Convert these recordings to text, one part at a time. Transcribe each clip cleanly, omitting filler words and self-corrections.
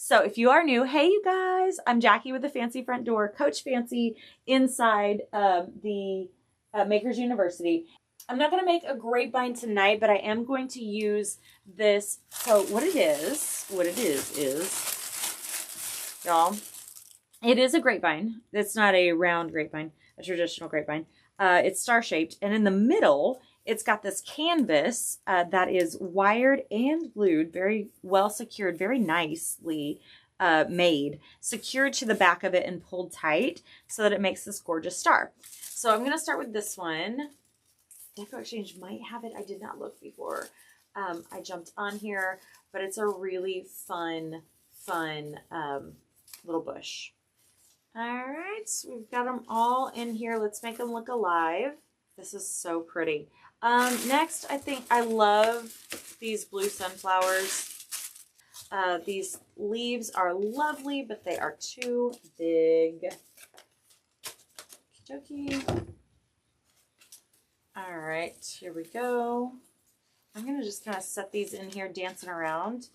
So if you are new, hey you guys, I'm Jackie with the Fancy Front Door, Coach Fancy inside the Makers University. I'm not going to make a grapevine tonight, but I am going to use this. So what it is, y'all, it is a grapevine. It's not a round grapevine, a traditional grapevine. It's star-shaped, and in the middle, it's got this canvas that is wired and glued, very well secured, very nicely made, secured to the back of it and pulled tight so that it makes this gorgeous star. So I'm going to start with this one. Deco Exchange might have it. I did not look before I jumped on here, but it's a really fun little bush. All right, so we've got them all in here. Let's make them look alive. This is so pretty. Next, I think I love these blue sunflowers. These leaves are lovely, but they are too big. Okey-dokey. All right, here we go. I'm going to just kind of set these in here dancing around.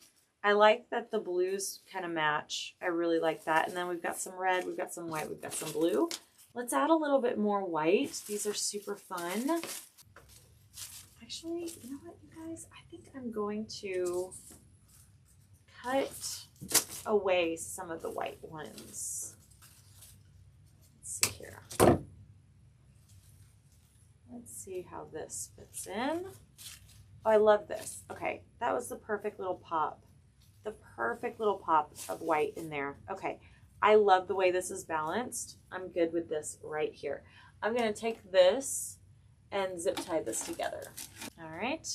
I like that the blues kind of match. I really like that. And then we've got some red, we've got some white, we've got some blue. Let's add a little bit more white. These are super fun. Actually, you know what, you guys? I think I'm going to cut away some of the white ones. Let's see here. Let's see how this fits in. Oh, I love this. Okay, that was the perfect little pop. The perfect little pop of white in there. Okay, I love the way this is balanced. I'm good with this right here. I'm going to take this and zip tie this together. All right.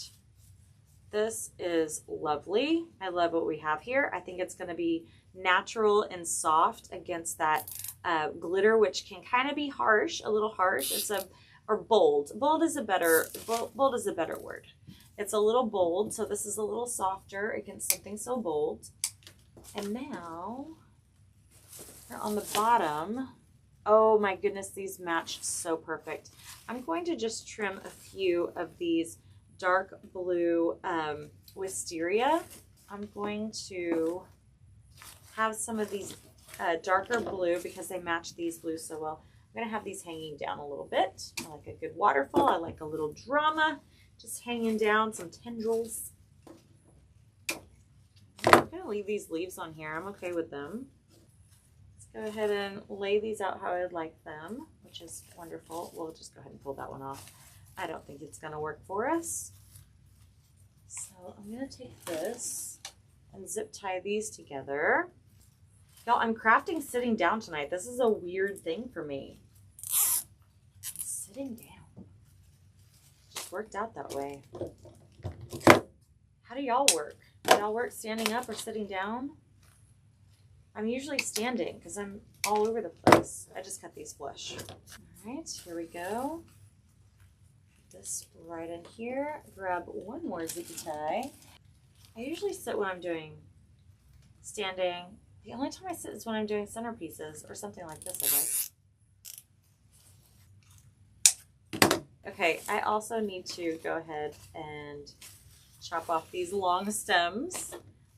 This is lovely. I love what we have here. I think it's going to be natural and soft against that glitter, which can kind of be harsh, a little harsh. Or bold. Bold is a better word. It's a little bold, so this is a little softer against something so bold. And now, on the bottom, oh my goodness, these matched so perfect. I'm going to just trim a few of these dark blue wisteria. I'm going to have some of these darker blue because they match these blues so well. I'm going to have these hanging down a little bit. I like a good waterfall. I like a little drama. Just hanging down, some tendrils. I'm going to leave these leaves on here. I'm okay with them. Let's go ahead and lay these out how I'd like them, which is wonderful. We'll just go ahead and pull that one off. I don't think it's going to work for us. So I'm going to take this and zip tie these together. Y'all, I'm crafting sitting down tonight. This is a weird thing for me. I'm sitting down. Just worked out that way. How do y'all work? Do y'all work standing up or sitting down? I'm usually standing because I'm all over the place. I just cut these flush. All right, here we go. Put this right in here. Grab one more zippy tie. I usually sit when I'm doing standing. The only time I sit is when I'm doing centerpieces or something like this, I guess. Okay, I also need to go ahead and chop off these long stems.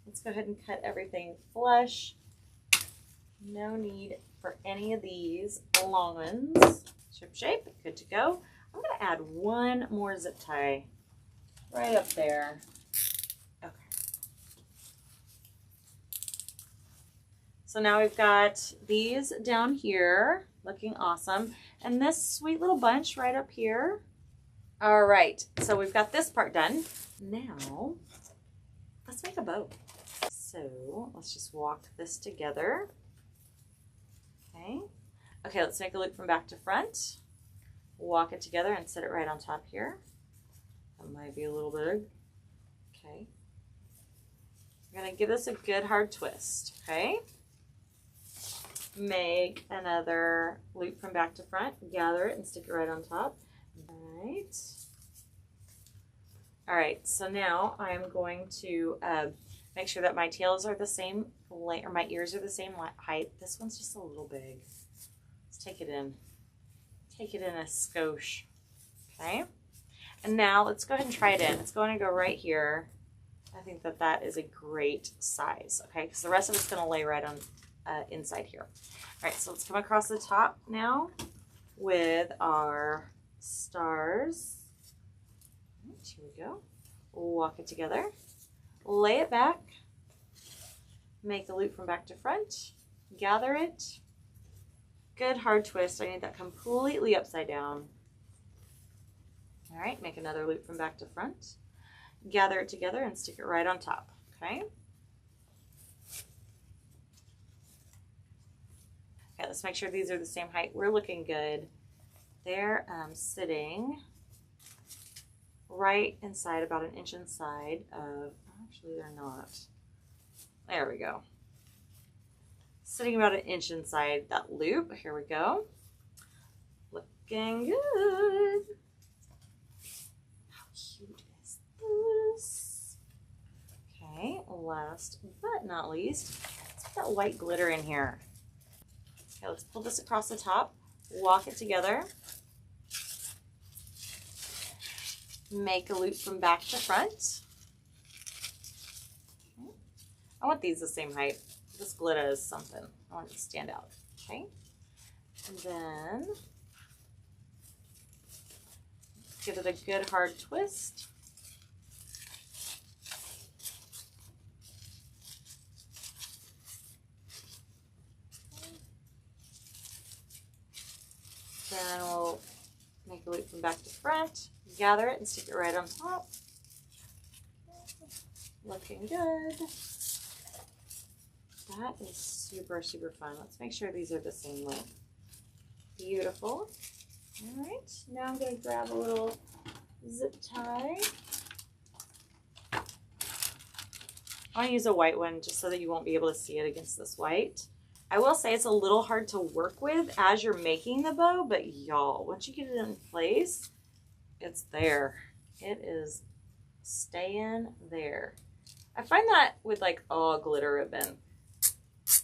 Let's go ahead and cut everything flush. No need for any of these long ones. Ship shape, good to go. I'm going to add one more zip tie right up there. Okay. So now we've got these down here looking awesome. And this sweet little bunch right up here. All right, so we've got this part done. Now, let's make a bow. So let's just walk this together. Okay, let's make a loop from back to front. Walk it together and set it right on top here. That might be a little big. Okay. We're gonna give this a good hard twist, okay? Make another loop from back to front, gather it and stick it right on top. All right, so now I'm going to make sure that my tails are the same length, or my ears are the same height. This one's just a little big. Let's take it in. Take it in a skosh. Okay. And now let's go ahead and try it in. It's going to go right here. I think that that is a great size, okay? Because the rest of it's going to lay right on inside here. All right, so let's come across the top now with our stars. Right, here we go. Walk it together, lay it back, make a loop from back to front, gather it. Good hard twist. I need that completely upside down. All right, make another loop from back to front. Gather it together and stick it right on top, okay? Okay, let's make sure these are the same height. We're looking good. They're sitting right inside, about an inch inside of, actually they're not. There we go. Sitting about an inch inside that loop. Here we go. Looking good. How cute is this? Okay, last but not least, let's put that white glitter in here. Okay, let's pull this across the top, walk it together, make a loop from back to front. Okay. I want these the same height. This glitter is something. I want it to stand out. Okay, and then give it a good hard twist. Then we'll make a loop from back to front, gather it and stick it right on top. Looking good. That is super, super fun. Let's make sure these are the same length. Beautiful. All right, now I'm going to grab a little zip tie. I want to use a white one just so that you won't be able to see it against this white. I will say it's a little hard to work with as you're making the bow, but y'all, once you get it in place, it's there. It is staying there. I find that with like all glitter ribbon,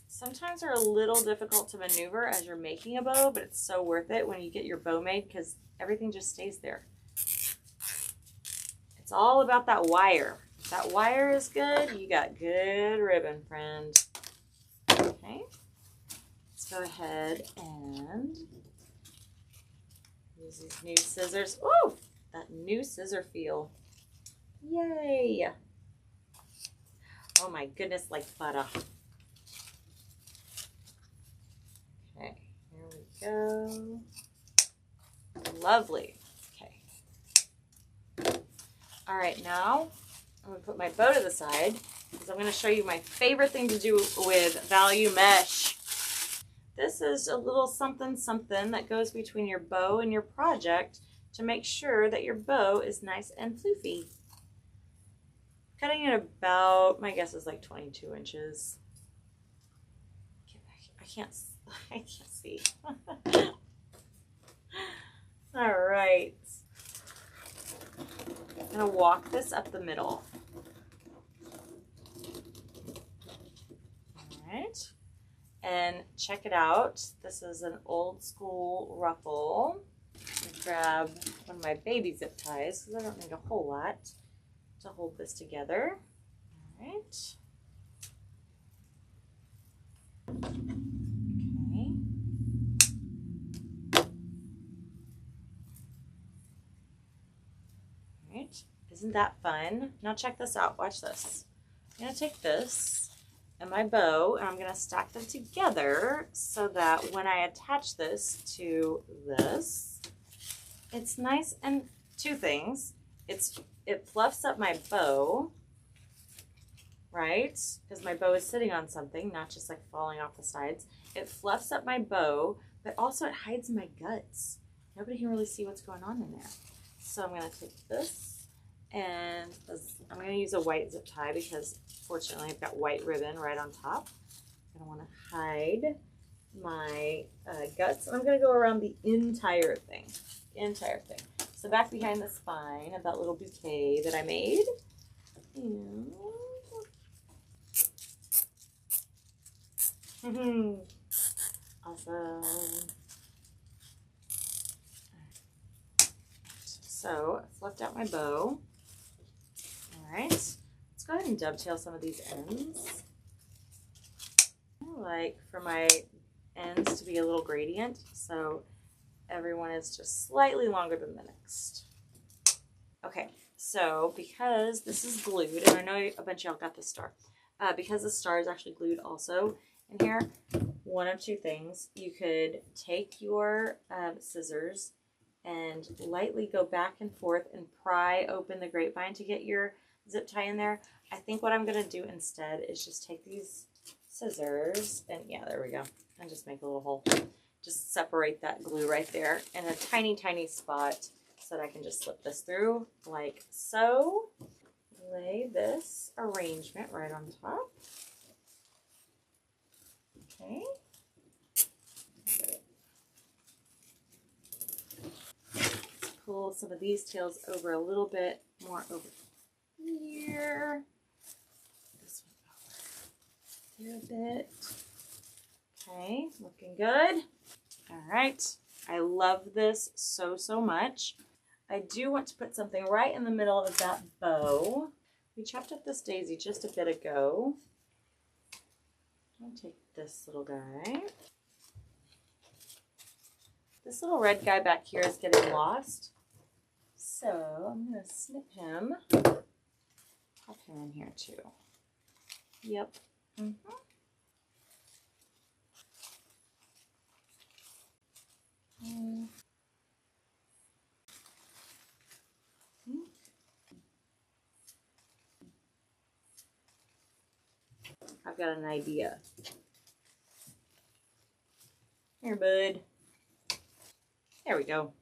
sometimes they're a little difficult to maneuver as you're making a bow, but it's so worth it when you get your bow made because everything just stays there. It's all about that wire. If that wire is good, you got good ribbon, friend. Okay, let's go ahead and use these new scissors. Oh, that new scissor feel. Yay. Oh my goodness, like butter. Okay, here we go. Lovely. Okay. All right, now I'm going to put my bow to the side because I'm going to show you my favorite thing to do with value mesh. This is a little something something that goes between your bow and your project to make sure that your bow is nice and floofy. Cutting it about, my guess is like 22 inches. I can't see. All right. I'm gonna walk this up the middle. All right. And check it out. This is an old school ruffle. Grab one of my baby zip ties because I don't need a whole lot to hold this together. All right. Okay. All right. Isn't that fun? Now check this out. Watch this. I'm going to take this and my bow and I'm going to stack them together so that when I attach this to this, it's nice. And two things. It fluffs up my bow, right? Because my bow is sitting on something, not just like falling off the sides. It fluffs up my bow, but also it hides my guts. Nobody can really see what's going on in there. So I'm going to take this and I'm going to use a white zip tie because fortunately I've got white ribbon right on top. I don't want to hide my guts. And I'm going to go around the entire thing. So back behind the spine of that little bouquet that I made. And awesome. So I fluffed out my bow. All right, let's go ahead and dovetail some of these ends. I like for my ends to be a little gradient, so everyone is just slightly longer than the next. Okay, so because this is glued, and I know a bunch of y'all got the star, because the star is actually glued also in here, one of two things. You could take your scissors and lightly go back and forth and pry open the grapevine to get your zip tie in there. I think what I'm going to do instead is just take these scissors and yeah, there we go. And just make a little hole. Just separate that glue right there in a tiny, tiny spot so that I can just slip this through like so. Lay this arrangement right on top. Okay. Let's pull some of these tails over a little bit more over here. This one over here a bit. Okay, looking good. All right. I love this so, so much. I do want to put something right in the middle of that bow. We chopped up this daisy just a bit ago. I'll take this little guy. This little red guy back here is getting lost. So I'm going to snip him. Pop him in here too. Yep. I've got an idea. Here, bud. There we go.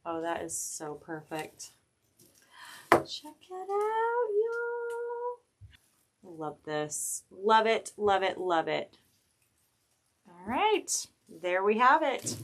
Oh, that is so perfect. Check it out, y'all. Love this. Love it, love it, love it. All right, there we have it.